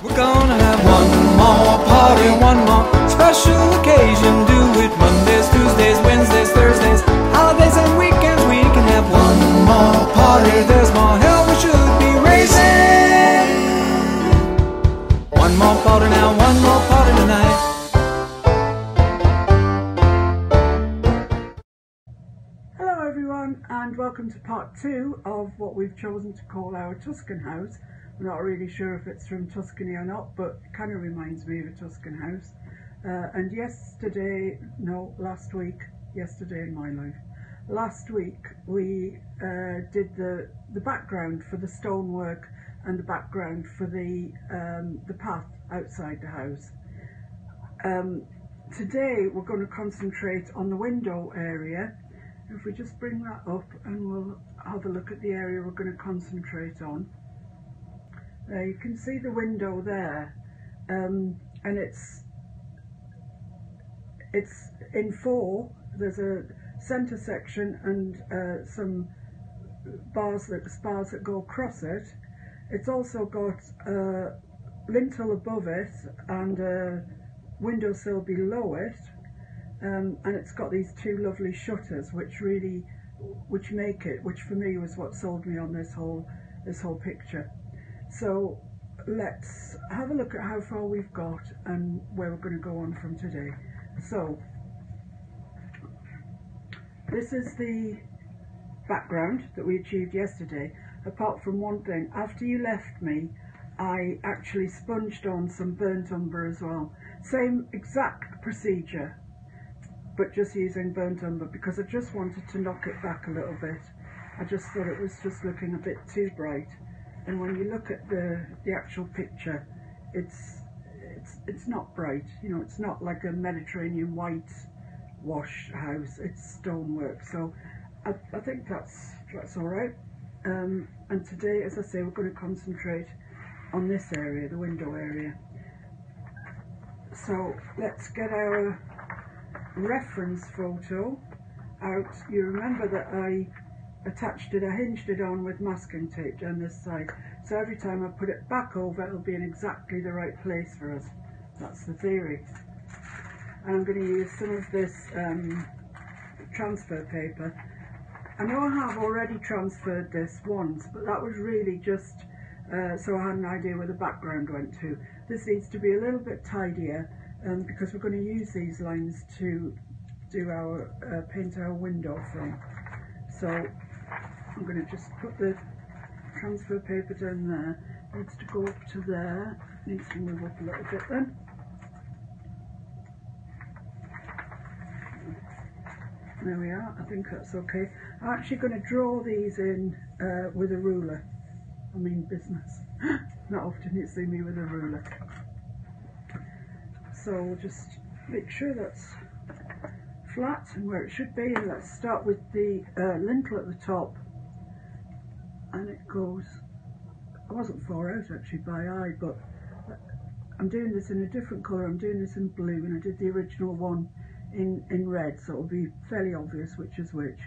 We're gonna have one more party, one more special occasion. Do it Mondays, Tuesdays, Wednesdays, Thursdays, holidays and weekends. We can have one more party. There's more hell we should be raising. One more party now, one more party tonight. Hello everyone, and welcome to part 2 of what we've chosen to call our Tuscan house. I'm not really sure if it's from Tuscany or not, but it kind of reminds me of a Tuscan house. And yesterday in my life, last week we did the background for the stonework and the background for the path outside the house. Today we're going to concentrate on the window area. If we just bring that up and we'll have a look at the area we're going to concentrate on. You can see the window there, and it's in 4. There's a centre section and some spars that go across it. It's also got a lintel above it and a windowsill below it. And it's got these 2 lovely shutters which for me was what sold me on this whole picture. So let's have a look at how far we've got and where we're going to go on from today. So this is the background that we achieved yesterday, apart from one thing. After you left me, I actually sponged on some burnt umber as well. Same exact procedure, but just using burnt umber because I just wanted to knock it back a little bit. I just thought it was just looking a bit too bright, and when you look at the actual picture, it's not bright. You know, it's not like a Mediterranean white wash house. It's stonework, so I think that's all right. And today, as I say, we're going to concentrate on this area, the window area. So let's get our reference photo out. You remember that I hinged it on with masking tape down this side, so every time I put it back over, it'll be in exactly the right place for us. That's the theory. And I'm going to use some of this transfer paper. I know I have already transferred this once, but that was really just so I had an idea where the background went to. This needs to be a little bit tidier, because we're going to use these lines to do our paint our window from. So I'm going to just put the transfer paper down there. It needs to go up to there. It needs to move up a little bit then. There we are. I think that's okay. I'm actually going to draw these in with a ruler. I mean business. Not often you see me with a ruler. So we'll just make sure that's flat and where it should be, and let's start with the lintel at the top, and it goes, I wasn't far out actually by eye, but I'm doing this in a different colour. I'm doing this in blue, and I did the original one in red, so it'll be fairly obvious which is which.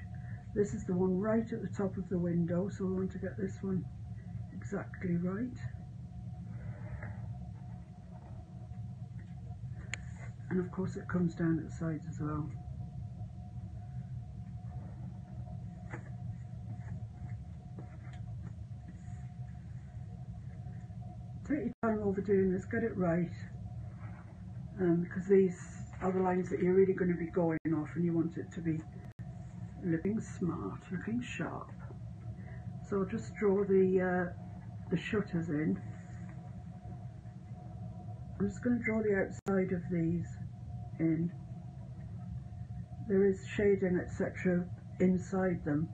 This is the one right at the top of the window, so we want to get this one exactly right. And of course it comes down at the sides as well. Take your time over doing this, get it right, because these are the lines that you're really going to be going off, and you want it to be looking smart, looking sharp. So I'll just draw the shutters in. I'm just going to draw the outside of these in. There is shading etc. inside them,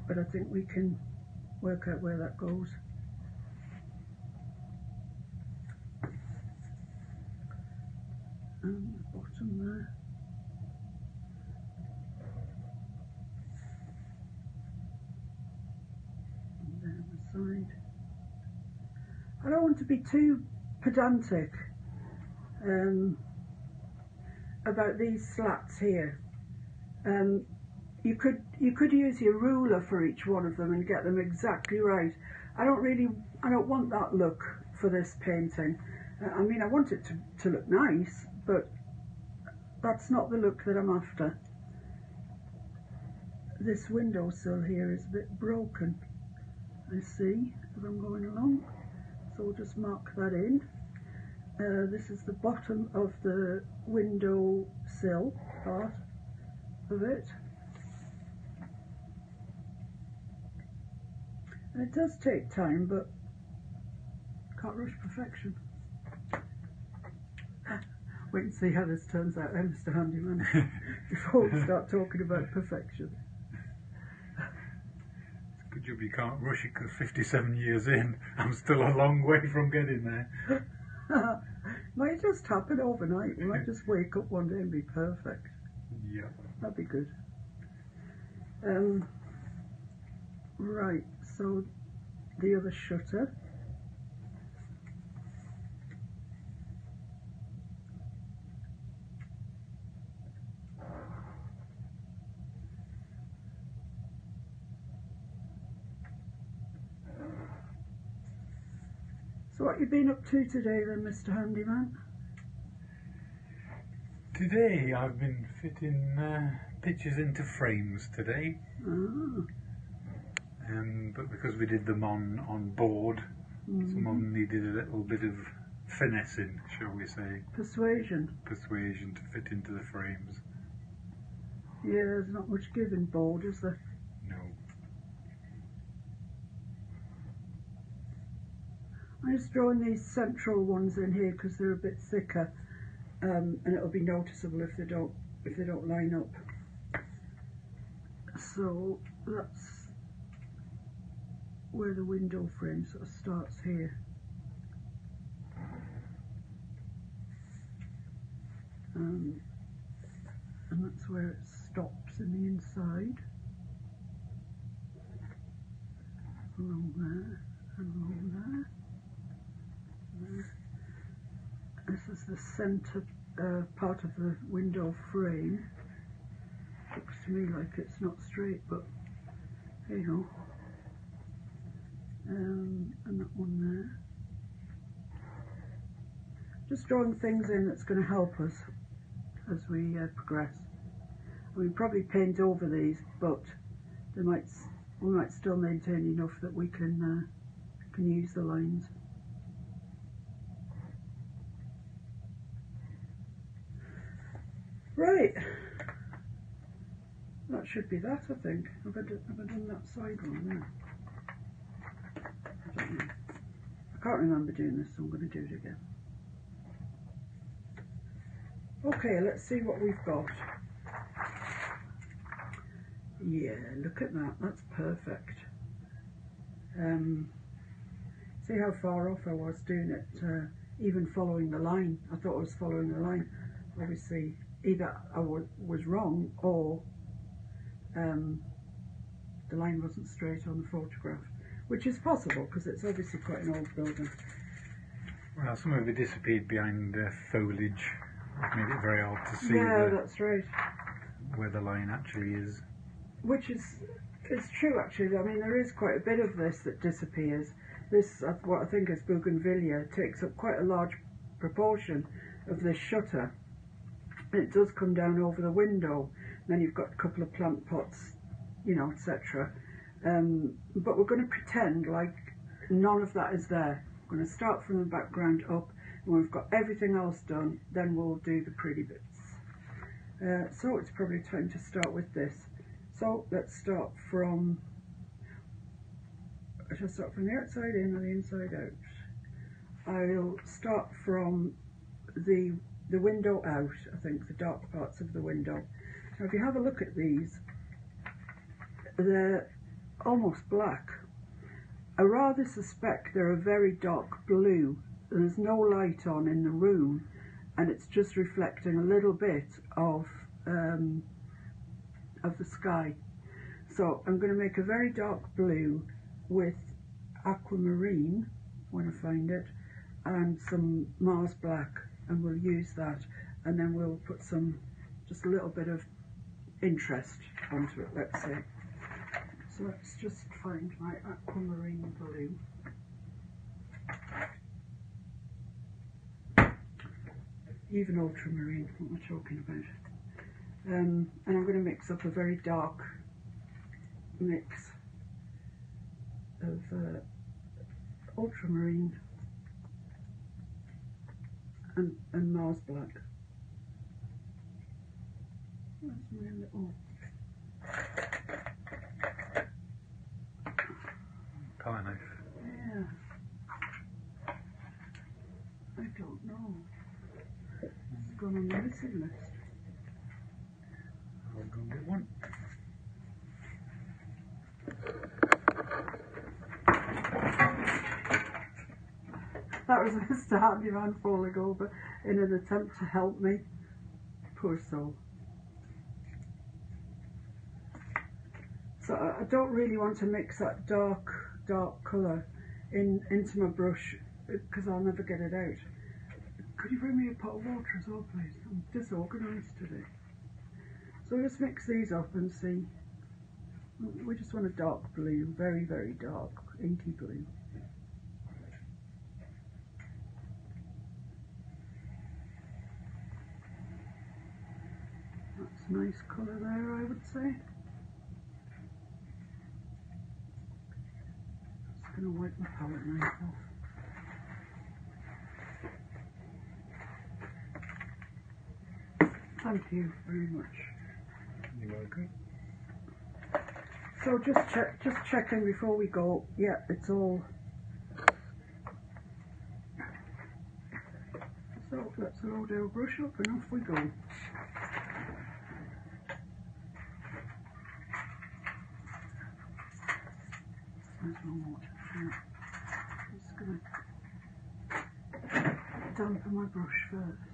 but I think we can work out where that goes. And the bottom there. And down the side. I don't want to be too pedantic about these slats here. You could use your ruler for each one of them and get them exactly right. I don't want that look for this painting. I mean, I want it to look nice, but that's not the look that I'm after. This windowsill here is a bit broken, I see, as I'm going along, so we'll just mark that in. This is the bottom of the windowsill part of it. And it does take time, but can't rush perfection. Wait and see how this turns out, Mr. Handyman, before we start talking about perfection. It's a good job you can't rush it, because 57 years in, I'm still a long way from getting there. Might just happen overnight. We might just wake up one day and be perfect. Yeah. That'd be good. Right, so the other shutter. So what you been up to today then, Mr. Handyman? Today I've been fitting pictures into frames today. Ah. But because we did them on board, some of them needed a little bit of finessing, shall we say. Persuasion. Persuasion to fit into the frames. Yeah, there's not much giving board, is there? No. I'm just drawing these central ones in here because they're a bit thicker, and it'll be noticeable if they don't line up. So that's where the window frame sort of starts here. And that's where it stops in the inside. Along there, and along there. This is the centre part of the window frame. Looks to me like it's not straight, but there you go. And that one there. Just drawing things in that's going to help us as we progress. We probably paint over these, but we might still maintain enough that we can use the lines. Right, that should be that, I think. Have I done that side one there? I don't know. I can't remember doing this, so I'm going to do it again. Okay, let's see what we've got. Yeah, look at that, that's perfect. See how far off I was doing it, even following the line. I thought I was following the line. Obviously, either I was wrong, or the line wasn't straight on the photograph, which is possible because it's obviously quite an old building. Well, some of it disappeared behind foliage, which made it very hard to see that's right. where the line actually is. Which is true, actually. I mean, there is quite a bit of this that disappears. This, what I think is bougainvillea, takes up quite a large proportion of this shutter. It does come down over the window. Then you've got a couple of plant pots, you know, etc. But we're going to pretend like none of that is there. We're going to start from the background up, and when we've got everything else done, then we'll do the pretty bits. So it's probably time to start with this. So let's start from, shall I start from the outside in or the inside out? I'll start from the window out, I think, the dark parts of the window. Now if you have a look at these, they're almost black. I rather suspect they're a very dark blue. There's no light on in the room, and it's just reflecting a little bit of the sky. So I'm going to make a very dark blue with aquamarine, when I find it, and some Mars black, and we'll use that, and then we'll put just a little bit of interest onto it, let's say. So let's just find my aquamarine blue. even ultramarine, what am I talking about? And I'm going to mix up a very dark mix of ultramarine and Mars black. Where's my little... Pie knife. Yeah. I don't know. It's gone on the missing list. I'll go get one. That was Mr. Handyman falling over in an attempt to help me. Poor soul. So I don't really want to mix that dark colour into my brush because I'll never get it out. Could you bring me a pot of water as well, please? I'm disorganised today. So just mix these up and see. We just want a dark blue, very, very dark, inky blue. That's a nice colour there, I would say. Just going to wipe my palette knife off. Thank you very much. You're welcome. So just checking before we go. Yeah, it's all. So let's load our brush up and off we go. There's no water. I'm just going to dampen my brush first.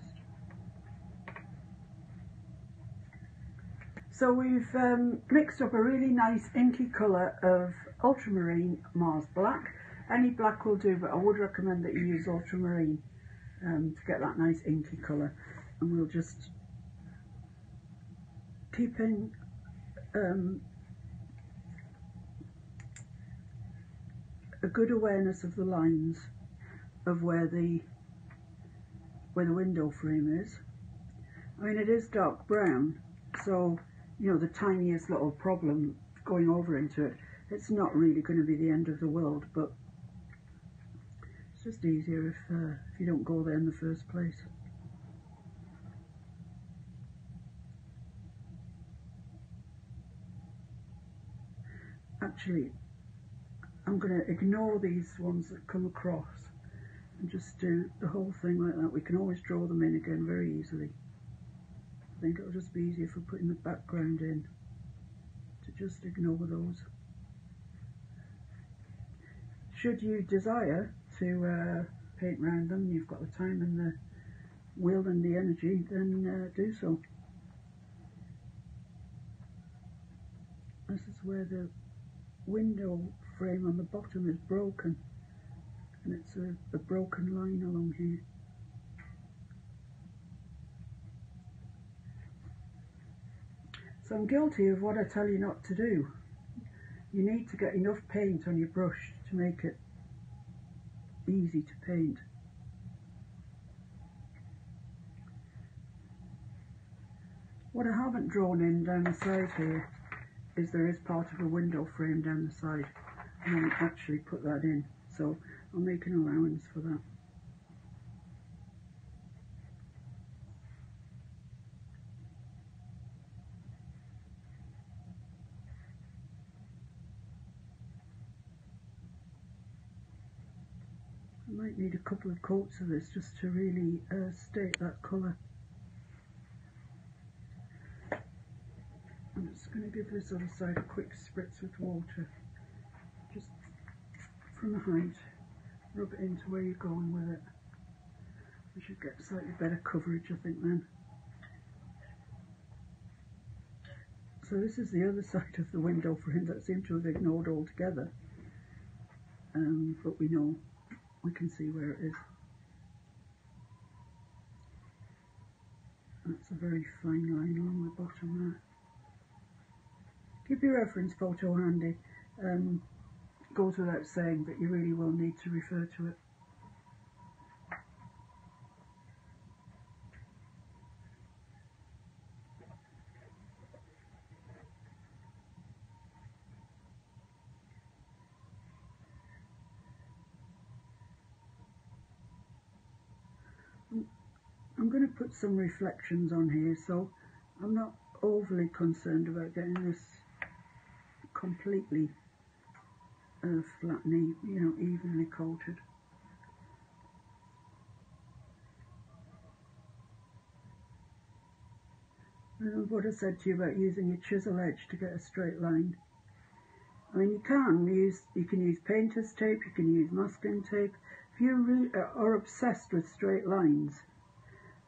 So we've mixed up a really nice inky colour of ultramarine Mars black. Any black will do, but I would recommend that you use ultramarine to get that nice inky colour. And we'll just keep in a good awareness of the lines of where the window frame is. I mean, it is dark brown, so you know, the tiniest little problem going over into it, it's not really going to be the end of the world, but it's just easier if you don't go there in the first place. Actually, I'm going to ignore these ones that come across and just do the whole thing like that. We can always draw them in again very easily. I think it'll just be easier for putting the background in to just ignore those. Should you desire to paint around them, you've got the time and the will and the energy, then do so. This is where the window frame on the bottom is broken, and it's a broken line along here. So I'm guilty of what I tell you not to do. You need to get enough paint on your brush to make it easy to paint. What I haven't drawn in down the side here is there is part of a window frame down the side, and I haven't actually put that in, so I'll make an allowance for that. I might need a couple of coats of this just to really state that colour. I'm just going to give this other side a quick spritz with water, just from the height, rub it into where you're going with it. We should get slightly better coverage, I think, then. So this is the other side of the window frame that I seem to have ignored altogether, but we know, we can see where it is. That's a very fine line along the bottom there. Keep your reference photo handy. Goes without saying, but you really will need to refer to it. I'm going to put some reflections on here, so I'm not overly concerned about getting this completely flat and evenly coated. And what I said to you about using your chisel edge to get a straight line. I mean, you can use painter's tape, you can use masking tape. If you are obsessed with straight lines,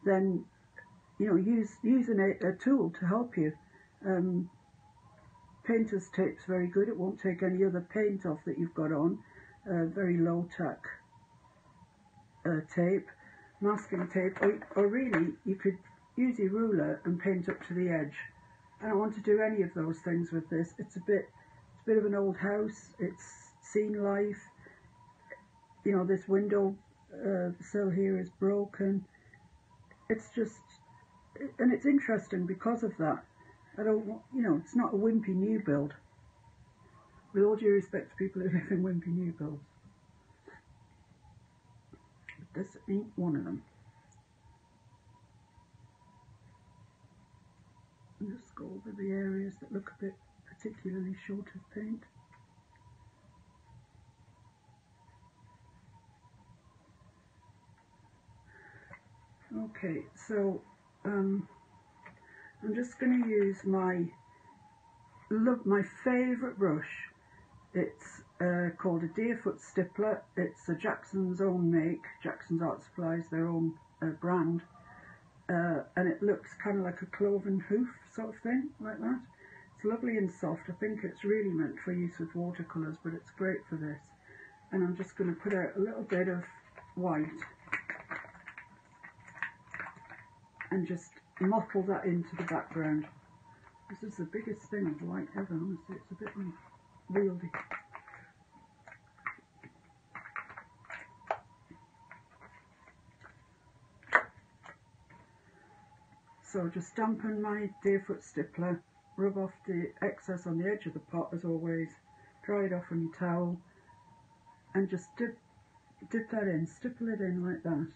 then use a tool to help you. Painter's tape's very good. It won't take any other paint off that you've got on. Very low tack tape, masking tape, or really you could use your ruler and paint up to the edge. I don't want to do any of those things with this. It's a bit of an old house. It's seen life. This window sill here is broken. It's just, and it's interesting because of that. I don't want, it's not a wimpy new build. With all due respect to people who live in wimpy new builds. But this ain't one of them. And just go over the areas that look a bit particularly short of paint. Okay, so I'm just going to use my favourite brush. It's called a Deerfoot Stippler. It's a Jackson's own make, Jackson's Art Supplies, their own brand. And it looks kind of like a cloven hoof sort of thing, like that. It's lovely and soft. I think it's really meant for use with watercolours, but it's great for this. And I'm just going to put out a little bit of white and just mottle that into the background. This is the biggest thing of white ever, honestly. It's a bit unwieldy. So just dampen my Deerfoot Stippler, rub off the excess on the edge of the pot as always, dry it off on your towel, and just dip that in, stipple it in like that,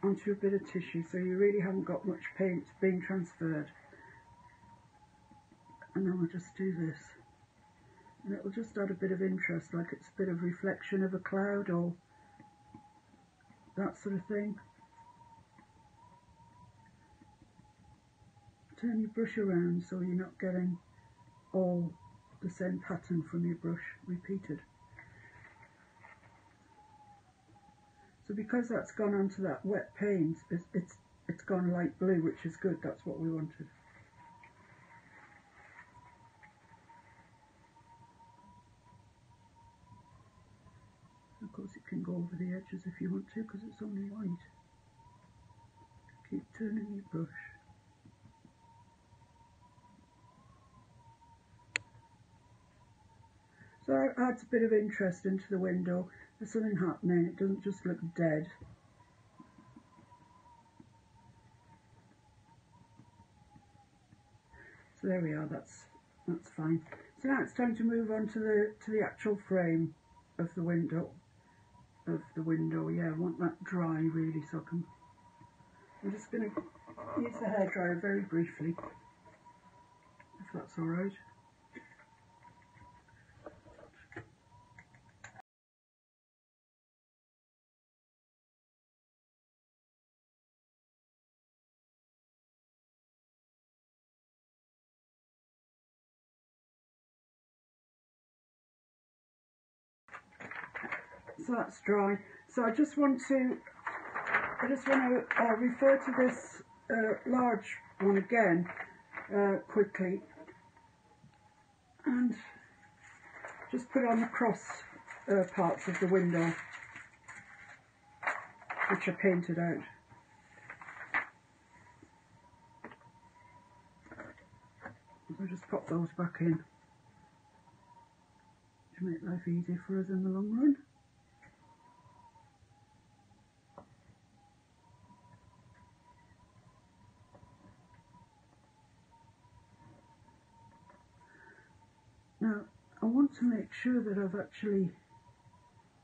onto a bit of tissue, so you really haven't got much paint being transferred. And then we'll just do this, and it will just add a bit of interest, like it's a bit of reflection of a cloud or that sort of thing. Turn your brush around so you're not getting all the same pattern from your brush repeated. So because that's gone onto that wet paint, it's gone light blue, which is good. That's what we wanted. Of course, it can go over the edges if you want to, because it's only white. Keep turning your brush. So it adds a bit of interest into the window. There's something happening. It doesn't just look dead. So there we are. That's fine. So now it's time to move on to the actual frame of the window. Yeah, I want that dry really, so I'm just going to use the hairdryer very briefly, if that's all right. So that's dry. So I just want to refer to this large one again quickly, and just put on the cross parts of the window, which are painted out. So just pop those back in to make life easier for us in the long run. Now, I want to make sure that I've actually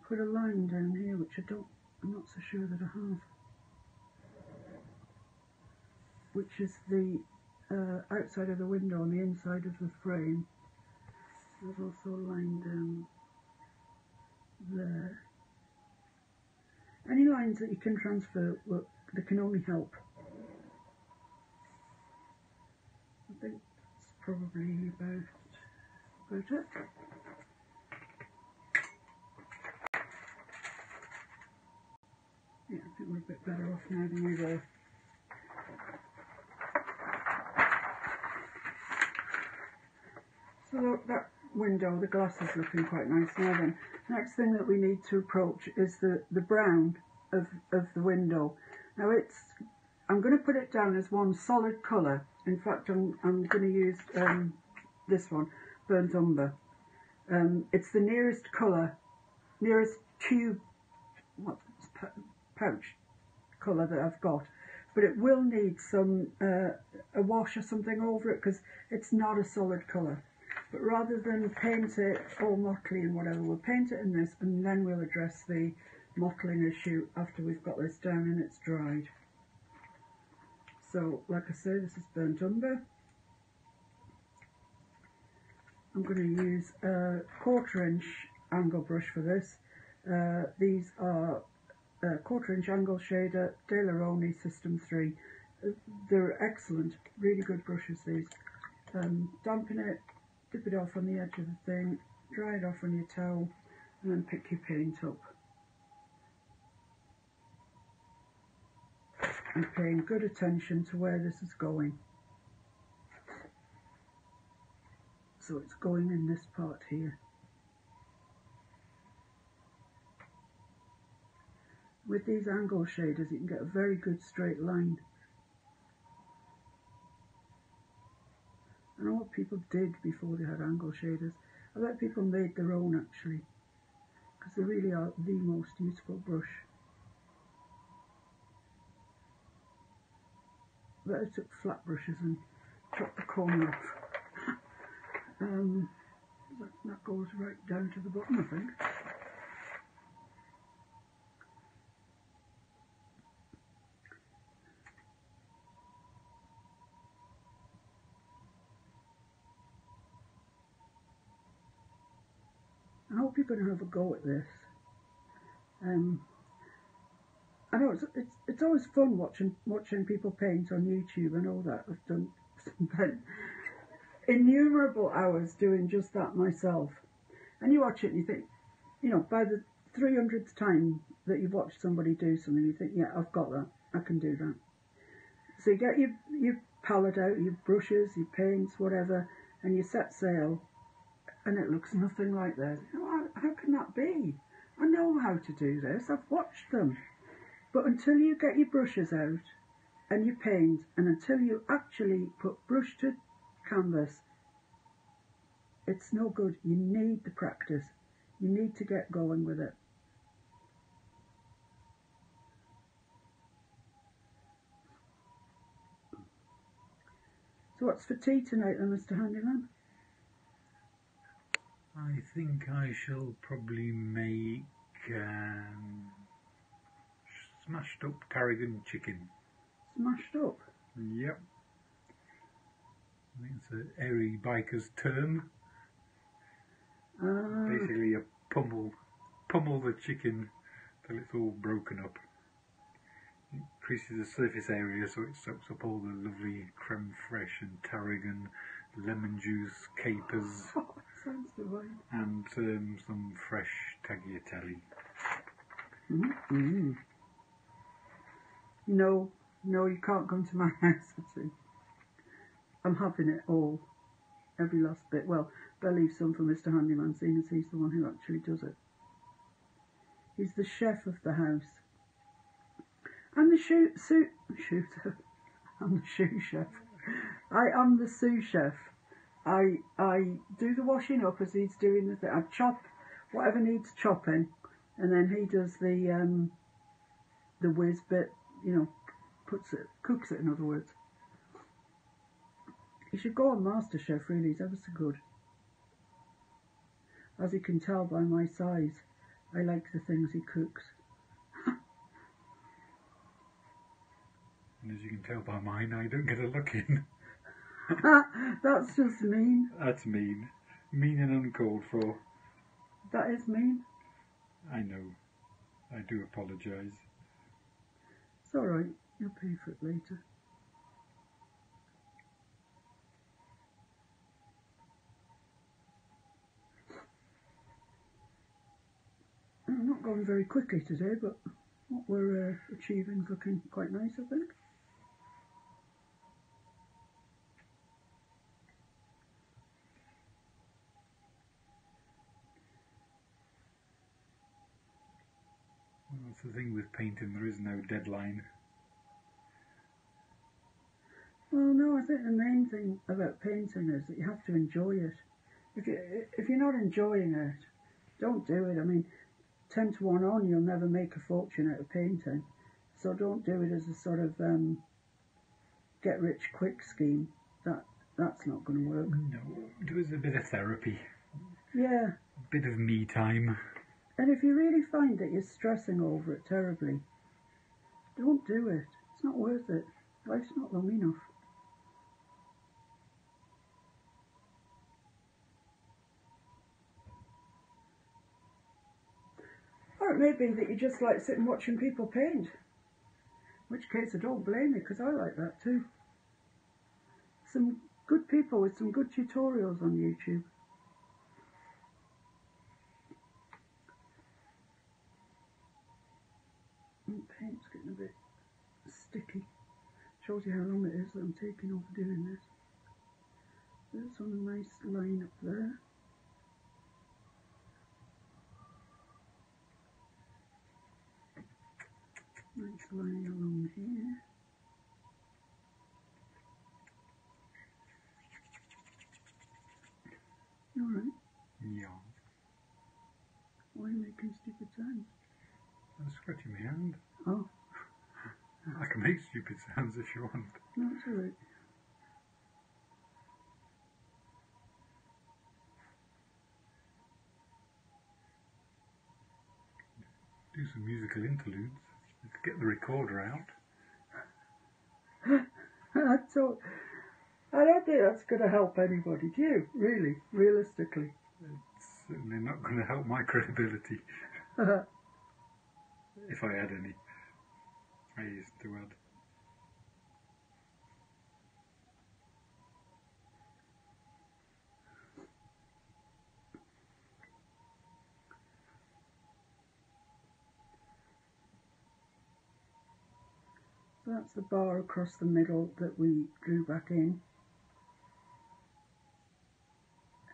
put a line down here, which I don't I'm not so sure that I have. Which is the outside of the window on the inside of the frame. There's also a line down there. Any lines that you can transfer, well, they can only help. I think that's probably about it. Yeah, I think we're a bit better off now than we were. So that window, the glass is looking quite nice now then. Next thing that we need to approach is the brown of the window. Now I'm going to put it down as one solid colour. In fact, I'm going to use this one, burnt umber. It's the nearest colour, nearest tube, pouch colour that I've got. But it will need some, a wash or something over it because it's not a solid colour. But rather than paint it all mottly and whatever, we'll paint it in this and then we'll address the mottling issue after we've got this down and it's dried. So, like I say, this is burnt umber. I'm going to use a 1/4 inch angle brush for this. These are a 1/4 inch angle shader, De Laroni System 3. They're excellent, really good brushes these. Dampen it, dip it off on the edge of the thing, dry it off on your towel, and then pick your paint up. And paying good attention to where this is going. So it's going in this part here. With these angle shaders you can get a very good straight line. I know what people did before they had angle shaders. I bet people made their own actually, because they really are the most useful brush. I bet I took flat brushes and chopped the corner off. That goes right down to the bottom, I think. I hope you're going to have a go at this. I know it's always fun watching people paint on YouTube. I know that. I've done spent innumerable hours doing just that myself. And you watch it and you think, you know, by the 300th time that you've watched somebody do something, you think, yeah, I've got that. I can do that. So you get your palette out, your brushes, your paints, whatever, and you set sail, and it looks nothing like this. You know, how can that be? I know how to do this. I've watched them. But until you get your brushes out and you paint, and until you actually put brush to canvas, it's no good. You need the practice. You need to get going with it. So what's for tea tonight then, Mr. Handyman? I think I shall probably make smashed up tarragon chicken. Smashed up? Yep. I think it's an airy biker's term. Basically you pummel the chicken till it's all broken up. It increases the surface area so it soaks up all the lovely creme fraiche and tarragon, lemon juice, capers, Sounds divine. and some fresh tagliatelle. No, you can't come to my house. I'm having it all, every last bit. Well, better leave some for Mr. Handyman, seeing as he's the one who actually does it. He's the chef of the house. I'm the shooter. I'm the shoe chef. I am the sous chef. I do the washing up as he's doing the thing. I chop whatever needs chopping, and then he does the whiz bit. You know, cooks it. In other words, he should go on MasterChef. Really, he's ever so good. As you can tell by my size, I like the things he cooks. And as you can tell by mine, I don't get a look in. That's just mean. That's mean. Mean and uncalled for. That is mean. I know. I do apologise. It's alright, you'll pay for it later. I'm not going very quickly today, but what we're achieving is looking quite nice, I think. Well, that's the thing with painting, there is no deadline. Well, no, I think the main thing about painting is that you have to enjoy it. If you're not enjoying it, don't do it. I mean, 10 to 1 on, you'll never make a fortune out of painting. So don't do it as a sort of get-rich-quick scheme. That's not going to work. No, do it as a bit of therapy. Yeah. A bit of me time. And if you really find that you're stressing over it terribly, don't do it. It's not worth it. Life's not long enough. Or it may be that you just like sitting watching people paint. In which case I don't blame you, because I like that too. Some good people with some good tutorials on YouTube. Paint's getting a bit sticky. Shows you how long it is that I'm taking over doing this. There's some nice line up there. Nice line along here. You alright? Yeah. Why are you making stupid sounds? I'm scratching my hand. Oh. I can make stupid sounds if you want. No, it's alright. Do some musical interludes. Get the recorder out. I don't think that's going to help anybody, do you? Really? Realistically? It's certainly not going to help my credibility. If I had any. I used to add. So that's the bar across the middle that we drew back in.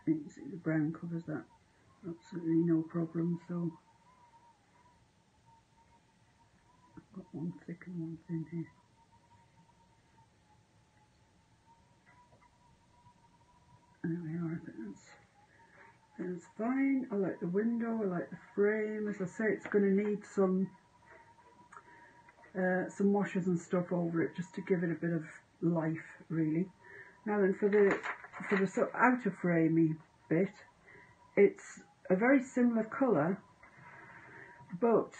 And you can see the brown covers that absolutely no problem. So I've got one thick and one thin here. There we are. I think that's fine. I like the window. I like the frame. As I say, it's going to need some washes and stuff over it just to give it a bit of life, really. Now then, for the sort of outer framey bit, it's a very similar colour, but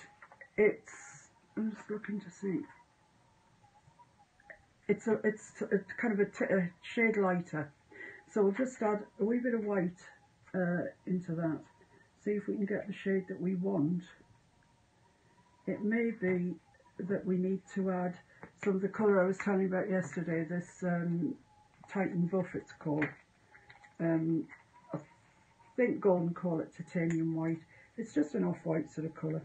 it's, I'm just looking to see, it's kind of a shade lighter. So we'll just add a wee bit of white into that. See if we can get the shade that we want. It may be that we need to add some of the colour I was telling you about yesterday, this Titan Buff it's called. I think Golden call it titanium white. It's just an off-white sort of colour.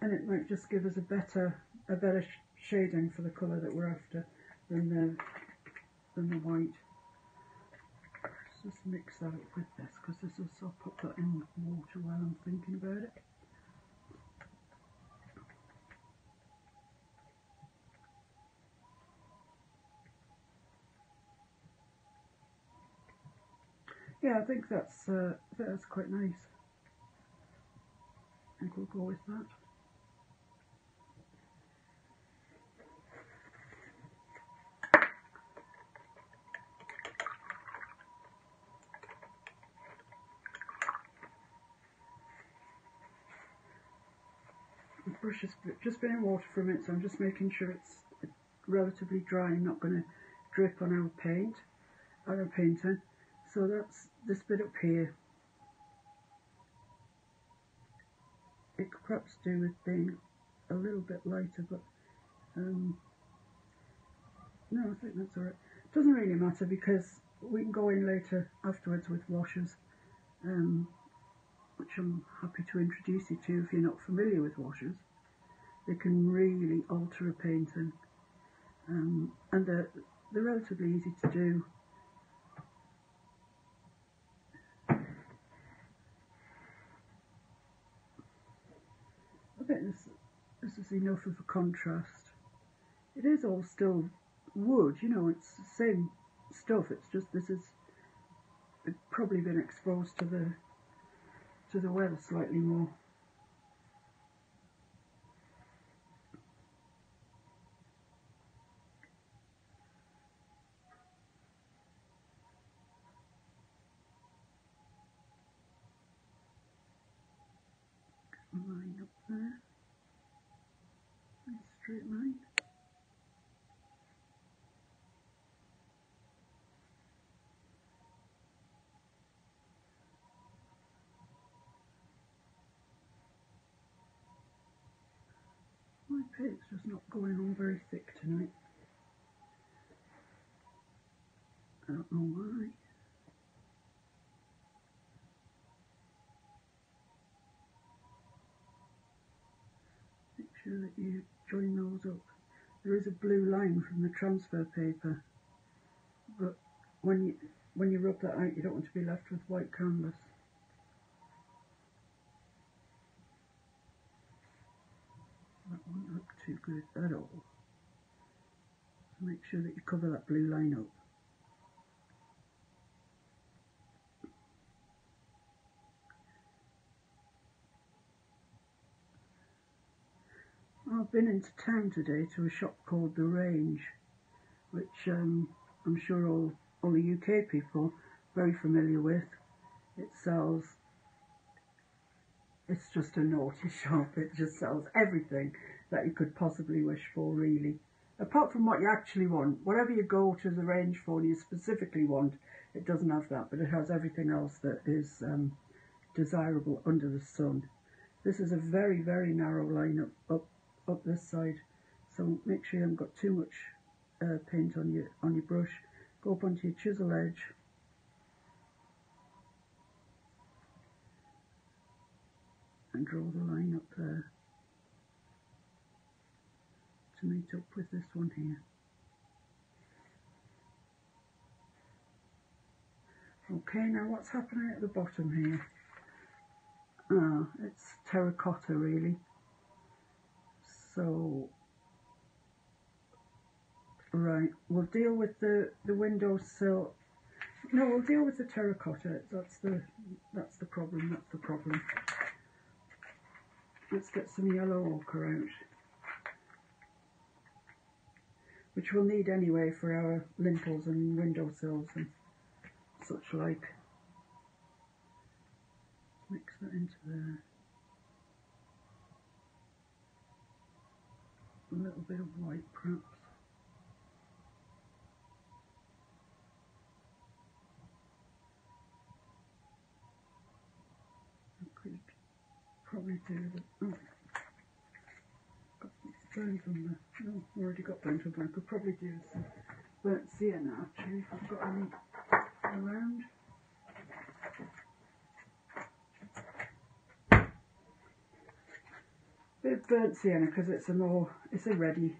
And it might just give us a better shading for the colour that we're after than the white. Let's just mix that up with this, because this is, I'll put that in water while I'm thinking about it. Yeah, I think that's quite nice. I think we'll go with that. brush has just been in water for a minute, so I'm just making sure it's relatively dry and not going to drip on our painting. So that's this bit up here. It could perhaps do with being a little bit lighter, but no, I think that's alright. Doesn't really matter because we can go in later afterwards with washes, which I'm happy to introduce you to if you're not familiar with washes. They can really alter a painting, and they're relatively easy to do. I think this is enough of a contrast. It is all still wood, you know, it's the same stuff, it's just it's probably been exposed to the weather slightly more. Line up there, nice straight line. My paint's just not going on very thick tonight. I don't know why. Make sure that you join those up. There is a blue line from the transfer paper, but when you rub that out, you don't want to be left with white canvas. That won't look too good at all. So make sure that you cover that blue line up. I've been into town today to a shop called The Range, which I'm sure all the UK people are very familiar with. It's just a naughty shop. It just sells everything that you could possibly wish for, really. Apart from what you actually want. Whatever you go to The Range for and you specifically want, it doesn't have that, but it has everything else that is desirable under the sun. This is a very, very narrow line up this side, so make sure you haven't got too much paint on your brush. Go up onto your chisel edge and draw the line up there to meet up with this one here. Okay, now what's happening at the bottom here? It's terracotta really. So, right, we'll deal with the windowsill. No, we'll deal with the terracotta. That's the problem. That's the problem. Let's get some yellow ochre out, which we'll need anyway for our lintels and windowsills and such like. Mix that into there. A little bit of white perhaps. I could probably do the... Oh, got burnt on there. No, already got burnt on there. I could probably do some burnt sienna actually if I've got any around. Bit of burnt sienna because it's a more ready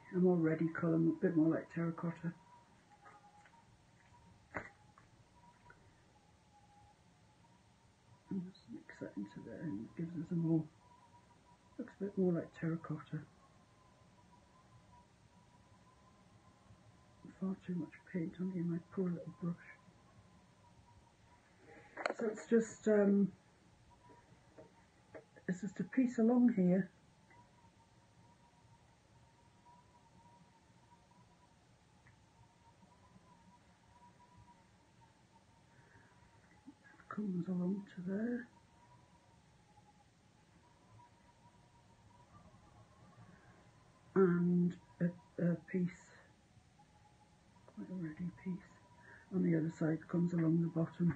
colour, a bit more like terracotta. And just mix that into there and it gives us looks a bit more like terracotta. Far too much paint on my poor little brush. So it's just a piece along here. Comes along to there. on the other side comes along the bottom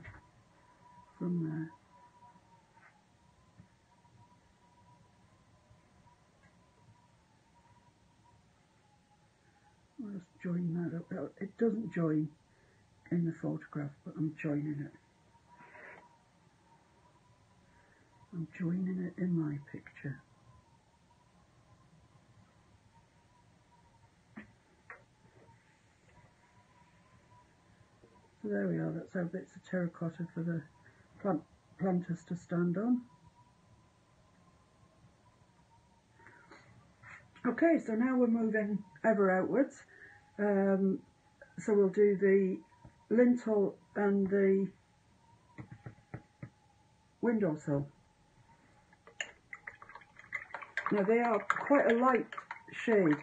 from there. I'll just join that up. It doesn't join in the photograph, but I'm joining it. I'm joining it in my picture. So there we are, that's our bits of terracotta for the planters to stand on. Okay, so now we're moving ever outwards. So we'll do the lintel and the windowsill. Now they are quite a light shade.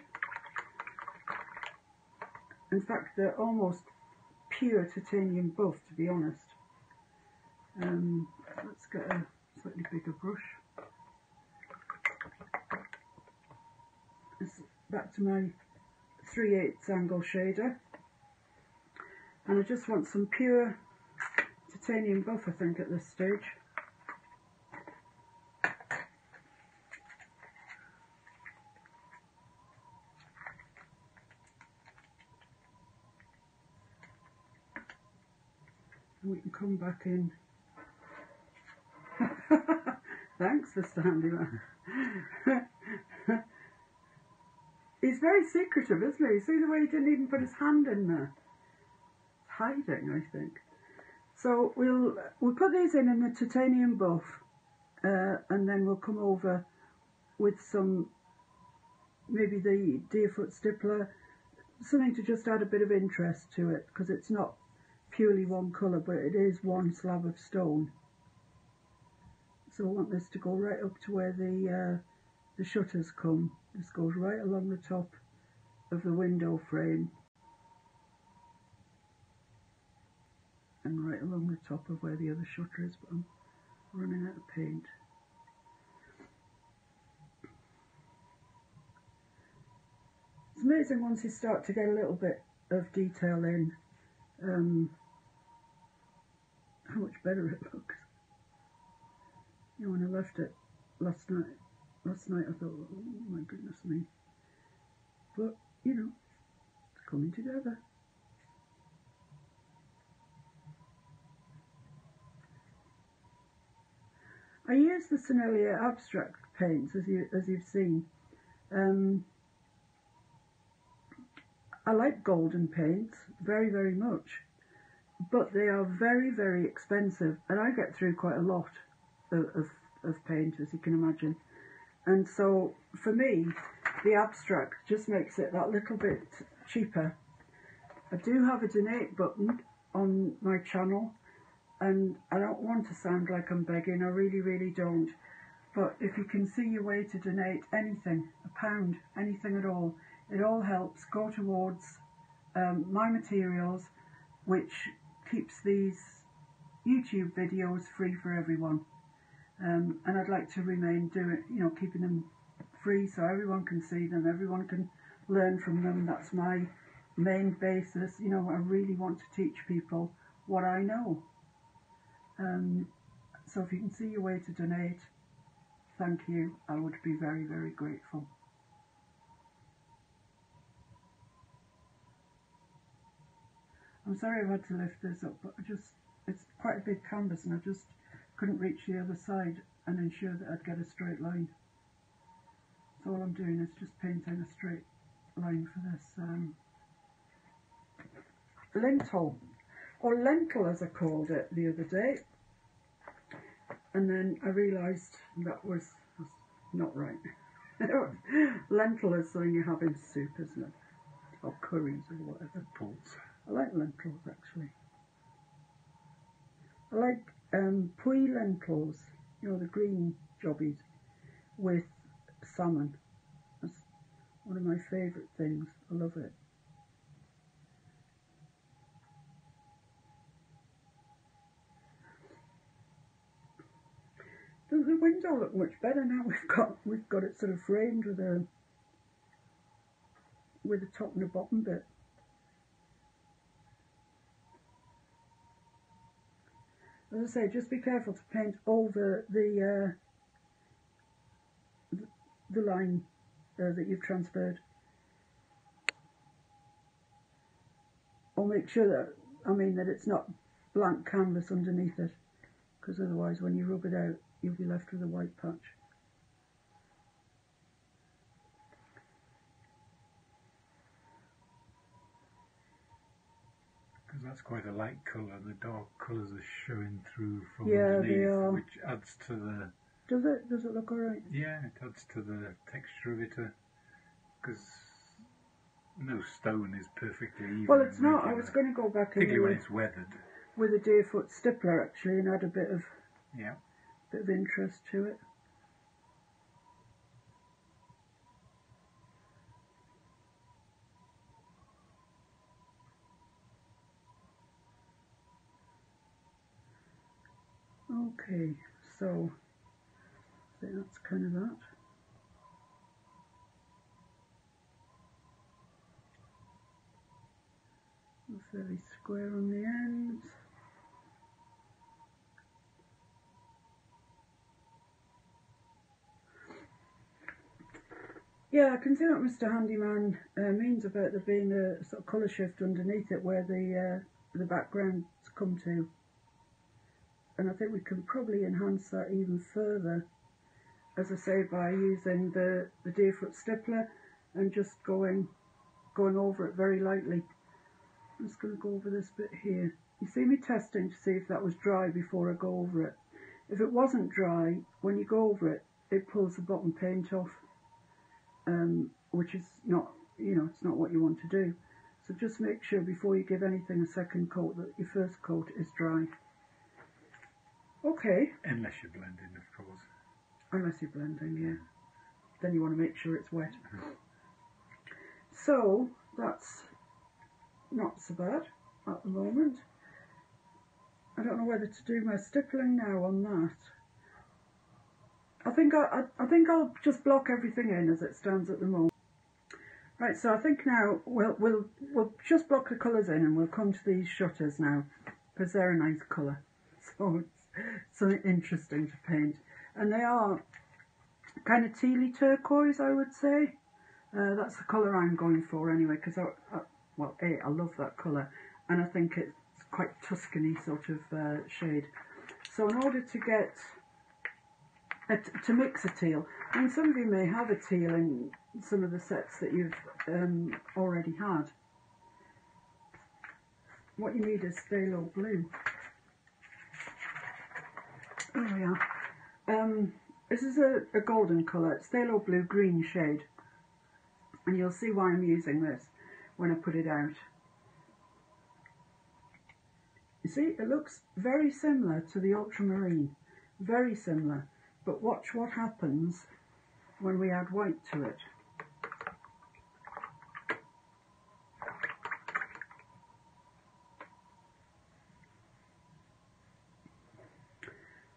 In fact, they're almost pure titanium buff, to be honest. Let's get a slightly bigger brush. It's back to my 3/8 angle shader, and I just want some pure titanium buff, I think, at this stage. And we can come back in. Thanks for standing there. He's very secretive, isn't he? See the way he didn't even put his hand in there? Hiding, I think. So we'll put these in the titanium buff, and then we'll come over with some, maybe the deerfoot stippler, something to just add a bit of interest to it, because it's not purely one colour, but it is one slab of stone. So I want this to go right up to where the shutters come. This goes right along the top of the window frame and right along the top of where the other shutter is, but I'm running out of paint. It's amazing once you start to get a little bit of detail in, how much better it looks. You know, when I left it last night I thought, oh my goodness me. But, you know, it's coming together. I use the Sennelier abstract paints, as you've seen. I like golden paints very, very much, but they are very, very expensive, and I get through quite a lot of paint, as you can imagine. And so, for me, the abstract just makes it that little bit cheaper. I do have a donate button on my channel, and I don't want to sound like I'm begging, I really, really don't. But if you can see your way to donate anything, £1, anything at all, it all helps go towards my materials, which keeps these YouTube videos free for everyone. And I'd like to remain doing, keeping them free so everyone can see them, everyone can learn from them. That's my main basis. I really want to teach people what I know. So if you can see your way to donate, thank you. I would be very, very grateful. I'm sorry I've had to lift this up, but it's quite a big canvas and I just couldn't reach the other side and ensure that I'd get a straight line. So all I'm doing is just painting a straight line for this lintel, or lentil as I called it the other day, and then I realised that was not right. Lentil is something you have in soup, isn't it? Or curries or whatever. I like lentils actually. I like puy lentils, the green jobbies, with salmon. That's one of my favourite things. I love it. Does the window look much better now? We've got it sort of framed with a top and a bottom bit. As I say, just be careful to paint over the line that you've transferred. Or make sure that, that it's not blank canvas underneath it, because otherwise when you rub it out you'll be left with a white patch. Because that's quite a light colour, the dark colours are showing through from Yeah, underneath, they are. which adds to the... Does it? Does it look alright? Yeah, it adds to the texture of it, because no stone is perfectly even. Well, it's not. I regular, was going to go back in particularly when it's weathered. with a deerfoot stippler actually and add a bit of interest to it. Okay, so that's kind of that. Fairly square on the ends. Yeah, I can see what Mr. Handyman means about there being a sort of colour shift underneath it where the backgrounds come to. And I think we can probably enhance that even further, as I say, by using the deerfoot stippler and just going over it very lightly. I'm just going to go over this bit here. You see me testing to see if that was dry before I go over it. If it wasn't dry, when you go over it, it pulls the bottom paint off, which is not, it's not what you want to do. So just make sure before you give anything a second coat that your first coat is dry. Okay. Unless you're blending, of course. Unless you're blending, yeah. Then you want to make sure it's wet. So that's not so bad at the moment. I don't know whether to do my stippling now on that. I think I'll just block everything in as it stands at the moment. Right, so I think now we'll just block the colours in and we'll come to these shutters now, because they're a nice colour. So it's something interesting to paint. And they are kind of tealy turquoise, I would say. That's the colour I'm going for anyway, because I love that colour, and I think it's quite Tuscan-y sort of shade. So in order to get to mix a teal, and some of you may have a teal in some of the sets that you've already had. What you need is phthalo blue. Oh yeah. This is a golden colour. It's phthalo blue green shade, and you'll see why I'm using this when I put it out. You see, it looks very similar to the ultramarine, very similar, but watch what happens when we add white to it.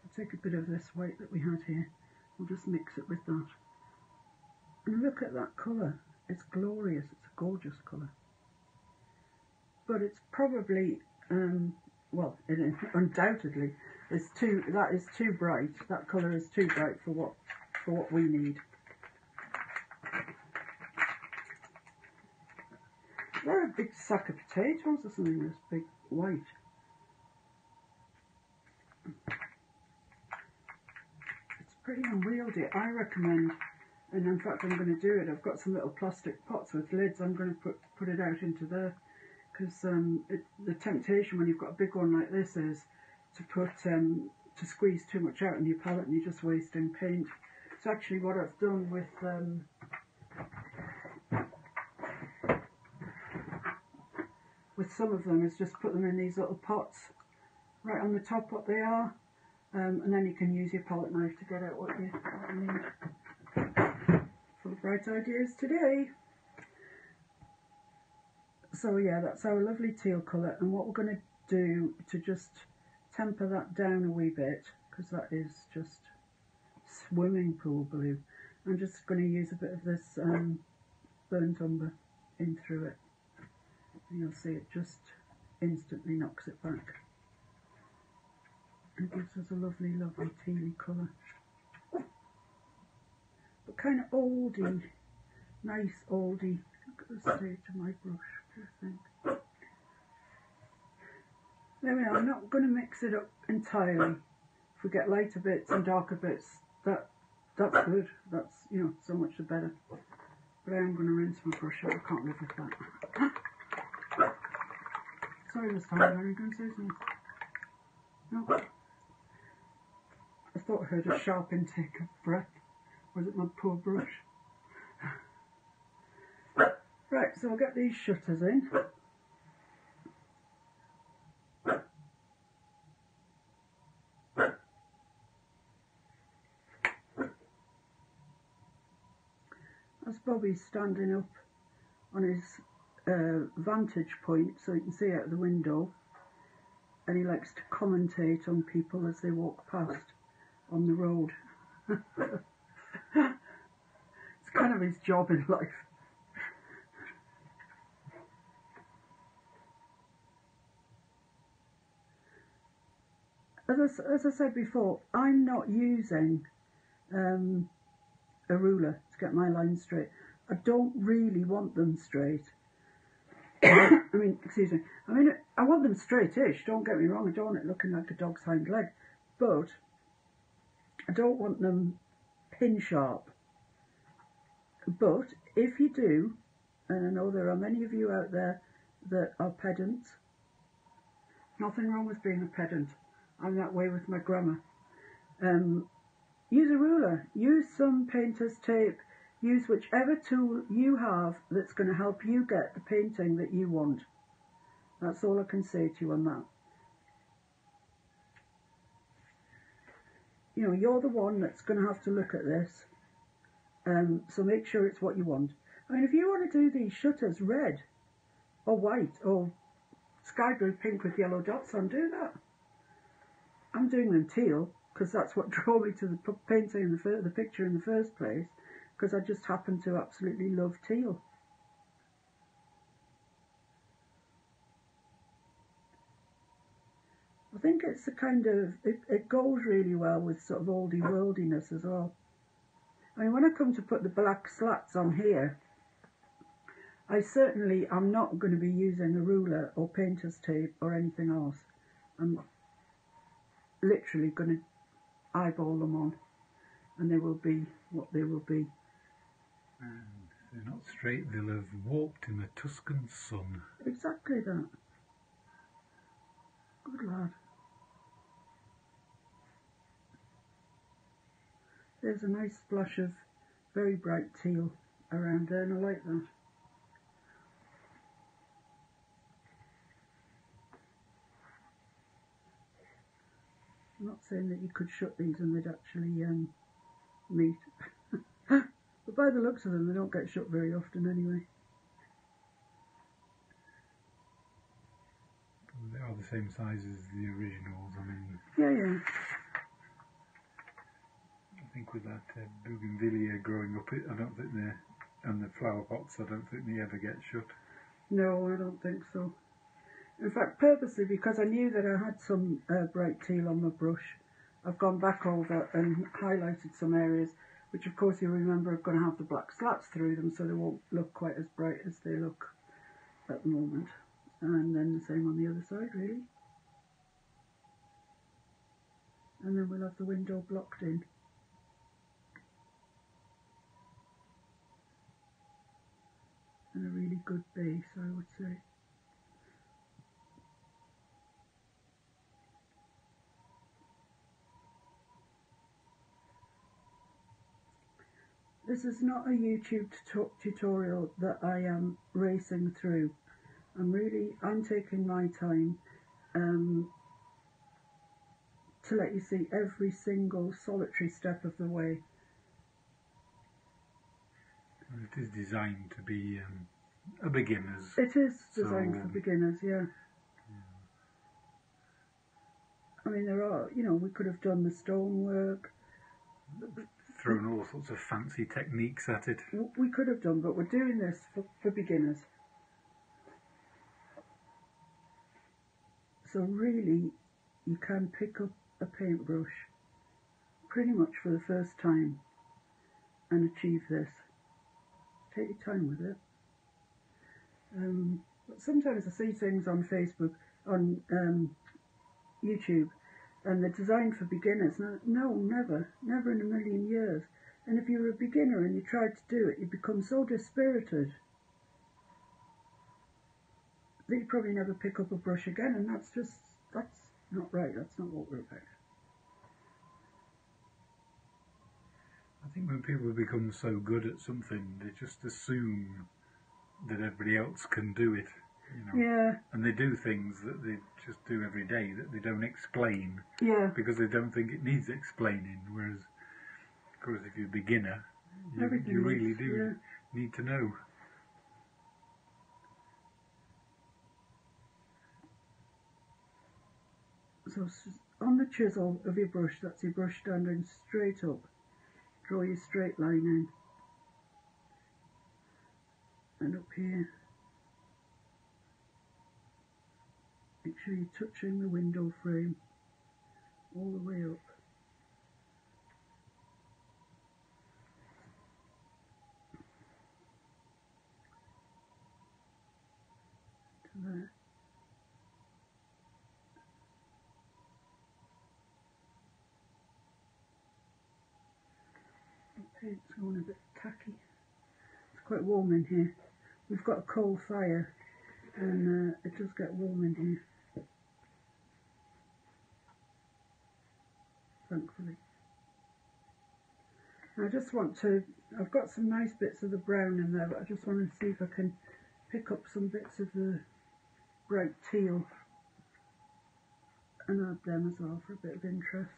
I'll take a bit of this white that we had here, we'll just mix it with that. And look at that colour, it's glorious, it's a gorgeous colour. But it's probably, well, it undoubtedly that is too bright. That colour is too bright for what we need. They're a big sack of potatoes or something, this big white. It's pretty unwieldy. I recommend, and in fact I'm going to do it, I've got some little plastic pots with lids, I'm going to put it out into there, because the temptation when you've got a big one like this is to squeeze too much out in your palette and you're just wasting paint. So actually what I've done with some of them is just put them in these little pots right on the top what they are, and then you can use your palette knife to get out what you need. Full of bright ideas today. So yeah, that's our lovely teal colour, and what we're going to do to just temper that down a wee bit, because that is just swimming pool blue, I'm just going to use a bit of this burnt umber in through it, and you'll see it just instantly knocks it back. It gives us a lovely, lovely tealy colour. But kind of oldie, nice oldie. Look at the state of my brush, what do you think? There we are, I'm not going to mix it up entirely. If we get lighter bits and darker bits, that's good. That's, you know, so much the better. But I am going to rinse my brush out, I can't live with that. Sorry, Miss Tyler, are you going to say something? No? I thought I heard a sharp intake of breath. Was it my poor brush? Right, so I'll get these shutters in. As Bobby's standing up on his vantage point so he can see out the window, and he likes to commentate on people as they walk past on the road. It's kind of his job in life. As I said before, I'm not using a ruler to get my lines straight. I don't really want them straight. I mean, excuse me. I mean, I want them straightish, don't get me wrong. I don't want it looking like a dog's hind leg. But I don't want them pin sharp. But if you do, and I know there are many of you out there that are pedants, nothing wrong with being a pedant. I'm that way with my grammar. Use a ruler, use some painter's tape, use whichever tool you have that's going to help you get the painting that you want. That's all I can say to you on that. You know, you're the one that's going to have to look at this, so make sure it's what you want. I mean, if you want to do these shutters red or white or sky blue pink with yellow dots on, do that. I'm doing them teal because that's what drew me to the painting in the picture in the first place, because I just happen to absolutely love teal. I think it's a kind of, it goes really well with sort of oldie worldiness as well. I mean, when I come to put the black slats on here, I certainly am not going to be using a ruler or painter's tape or anything else. I'm literally going to eyeball them on, and they will be what they will be. And if they're not straight, they'll have walked in the Tuscan sun. Exactly that. Good lad. There's a nice splash of very bright teal around there, and I like that. I'm not saying that you could shut these and they'd actually meet. But by the looks of them, they don't get shut very often anyway. They are the same size as the originals. I mean, Yeah. I think with that bougainvillea growing up, I don't think and the flower pots, I don't think they ever get shut. No, I don't think so. In fact, purposely, because I knew that I had some bright teal on my brush, I've gone back over and highlighted some areas, which of course you remember are going to have the black slats through them, so they won't look quite as bright as they look at the moment. And then the same on the other side, really. And then we'll have the window blocked in. And a really good base, I would say. This is not a YouTube tutorial that I am racing through. I'm taking my time to let you see every single solitary step of the way. It is designed to be a beginner's. It is designed for beginners, yeah. I mean, there are, you know, we could have done the stonework. Thrown all sorts of fancy techniques at it. We could have done, but we're doing this for beginners. So really, you can pick up a paintbrush pretty much for the first time and achieve this. Take your time with it. But sometimes I see things on Facebook, on YouTube, and they're designed for beginners. No, never in a million years. And if you're a beginner and you try to do it, you become so dispirited that you probably never pick up a brush again, and that's not right. That's not what we're about. I think when people become so good at something, they just assume that everybody else can do it, you know. Yeah. And they do things that they just do every day that they don't explain. Yeah. Because they don't think it needs explaining. Whereas, of course, if you're a beginner, you really do need to know. So on the chisel of your brush, that's your brush standing straight up. Draw your straight line in. And up here, make sure you're touching the window frame all the way up. To there. Okay, it's going a bit tacky. It's quite warm in here. We've got a coal fire and it does get warm in here. Thankfully. And I just want to, I've got some nice bits of the brown in there, but I just want to see if I can pick up some bits of the bright teal and add them as well for a bit of interest.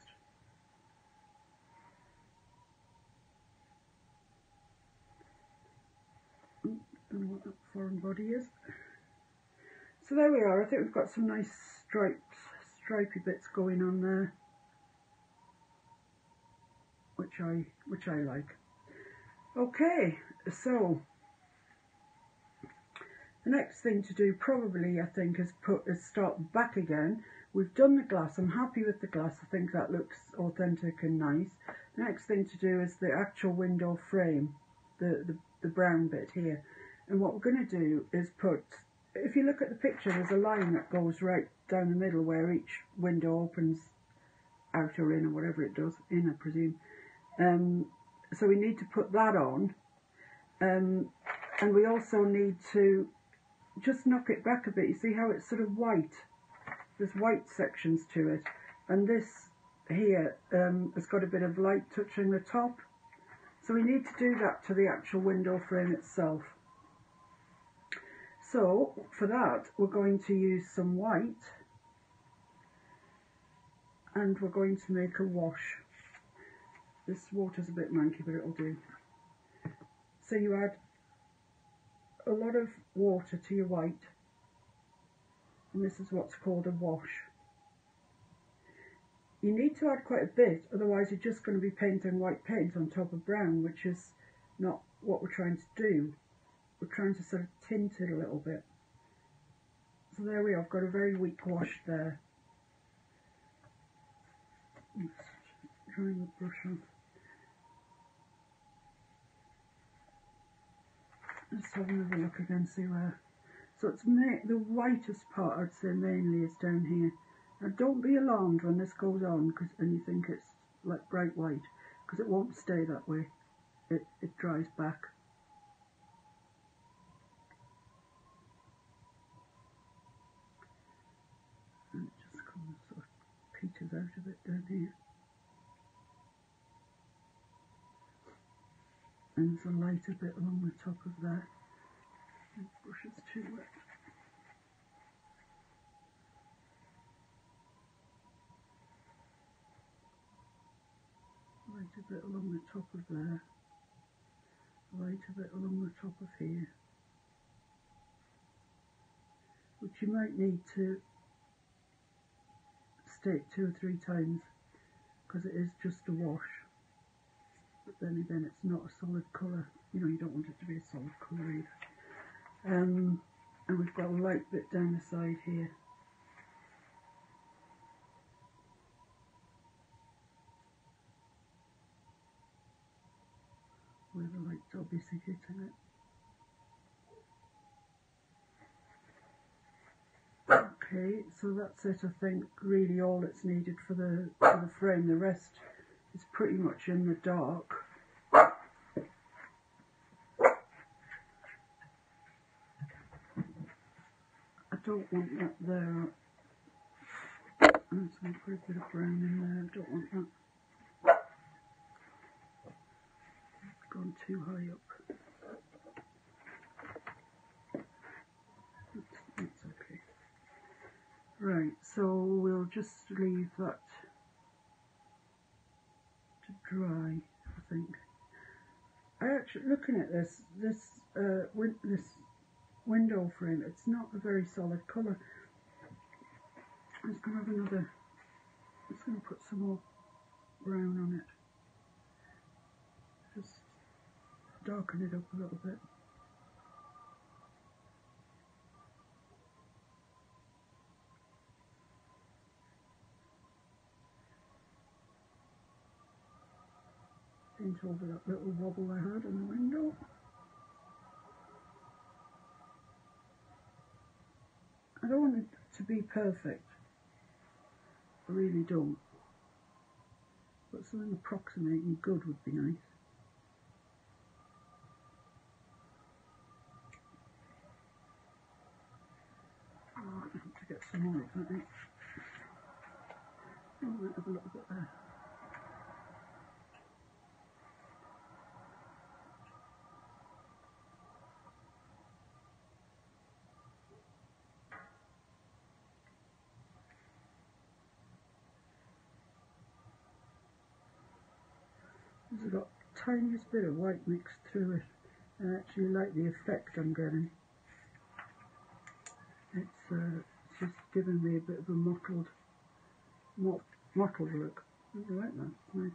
Don't know what that foreign body is. So there we are. I think we've got some nice stripy bits going on there, which I like. Okay, so the next thing to do probably, I think, is start back again. We've done the glass. I'm happy with the glass. I think that looks authentic and nice. The next thing to do is the actual window frame, the brown bit here. And what we're going to do is put, if you look at the picture, there's a line that goes right down the middle where each window opens out or in, or whatever it does, in I presume. So we need to put that on, and we also need to just knock it back a bit. You see how it's sort of white? There's white sections to it, and this here has got a bit of light touching the top. So we need to do that to the actual window frame itself. So for that, we're going to use some white, and we're going to make a wash. This water's a bit manky, but it'll do. So you add a lot of water to your white, and this is what's called a wash. You need to add quite a bit, otherwise you're just going to be painting white paint on top of brown, which is not what we're trying to do. We're trying to sort of tint it a little bit. So there we are, I've got a very weak wash there. Just drying the brush off. Let's have another look again, see where. So it's the whitest part, I'd say, mainly is down here. Now don't be alarmed when this goes on and you think it's like bright white, because it won't stay that way. It dries back. And it just comes sort of peters out a bit down here. And there's a lighter bit along the top of there. The brush is too wet. Lighter bit along the top of there. Lighter bit along the top of here. Which you might need to state 2 or 3 times, because it is just a wash. But then again, it's not a solid colour. You know, you don't want it to be a solid colour either. And we've got a light bit down the side here. where the light's obviously hitting it. Okay, so that's it. I think really all that's needed for the frame. The rest is pretty much in the dark. I don't want that there. I'm just going to put a bit of brown in there. I don't want that. It's gone too high up. That's okay. Right, so we'll just leave that to dry, I think. I actually, looking at this window frame, it's not a very solid colour. I'm just going to have another, I'm just going to put some more brown on it. Just darken it up a little bit. Paint over that little wobble I had on the window. I don't want it to be perfect. I really don't. But something approximating good would be nice. Oh, I have to get some more of that. Oh, I might have a little bit there. It's got the tiniest bit of white mixed through it. I actually like the effect I'm getting. It's just giving me a bit of a mottled look. I like that. It's nice.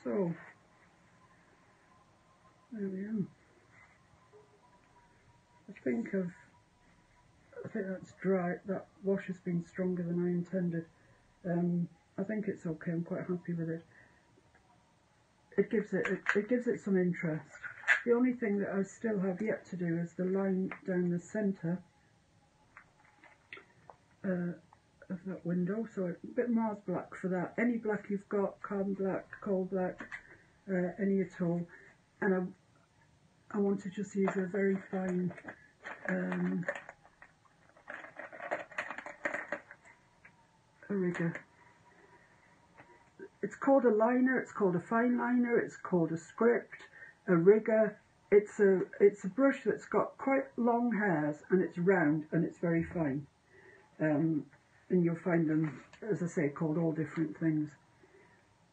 So there we are. I think that's dry. That wash has been stronger than I intended. I think it's okay. I'm quite happy with it. It gives it some interest. The only thing that I still have yet to do is the line down the centre of that window. So a bit Mars black for that. Any black you've got, carbon black, coal black, any at all. And I want to just use a very fine a rigger. It's called a liner, it's called a fine liner, it's called a script, a rigger. It's a brush that's got quite long hairs and it's round and it's very fine. And you'll find them, as I say, called all different things.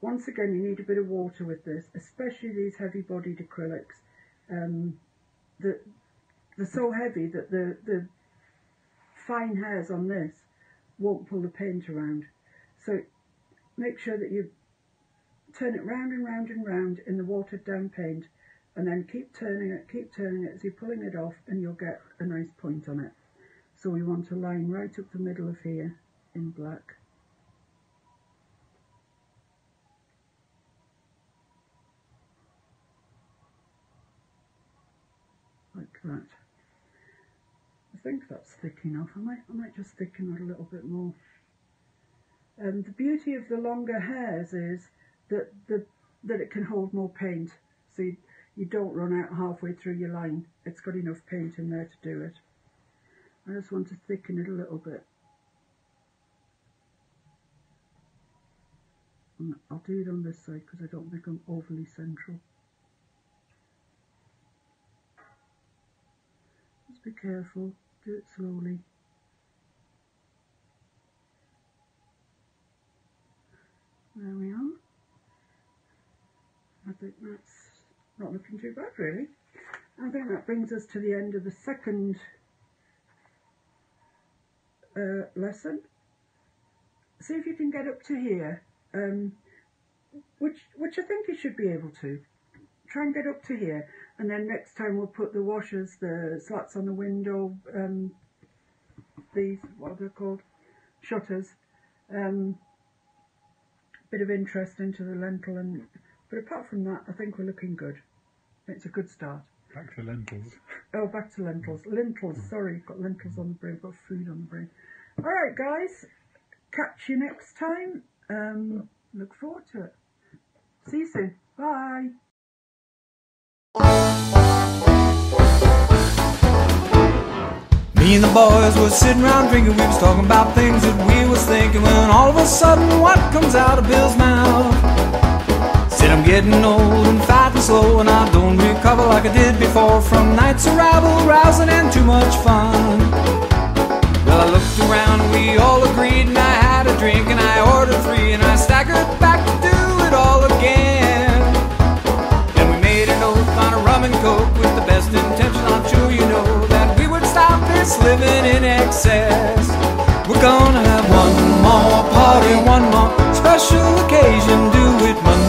Once again, you need a bit of water with this, especially these heavy-bodied acrylics. They're so heavy that the fine hairs on this won't pull the paint around. So make sure that you turn it round and round and round in the watered down paint, and then keep turning it as you're pulling it off, and you'll get a nice point on it. So we want a line right up the middle of here in black. Like that. I think that's thick enough. I might just thicken it a little bit more. The beauty of the longer hairs is that it can hold more paint, so you don't run out halfway through your line. It's got enough paint in there to do it. I just want to thicken it a little bit. And I'll do it on this side because I don't think I'm overly central. Just be careful, do it slowly. There we are. I think that's not looking too bad, really. I think that brings us to the end of the second lesson. See if you can get up to here, which I think you should be able to. try and get up to here, and then next time we'll put the washers, the slats on the window, these, what are they called, shutters, bit of interest into the lentil, but apart from that, I think we're looking good. It's a good start. Back to lentils. Oh, back to lentils. Lentils, sorry, got lentils on the brain, got food on the brain. Alright guys, catch you next time. Look forward to it. See you soon. Bye. Me and the boys were sitting around drinking, we was talking about things that we was thinking, when all of a sudden what comes out of Bill's mouth? Said I'm getting old and fat and slow, and I don't recover like I did before from nights of rabble, rousing and too much fun. Well, I looked around and we all agreed, and I had a drink and I ordered 3, and I staggered back to do it all again. And we made an oath on a rum and coke with the best intention, I'm sure you know, that we would stop this living in excess. We're gonna have one more party, one more special occasion, do it Monday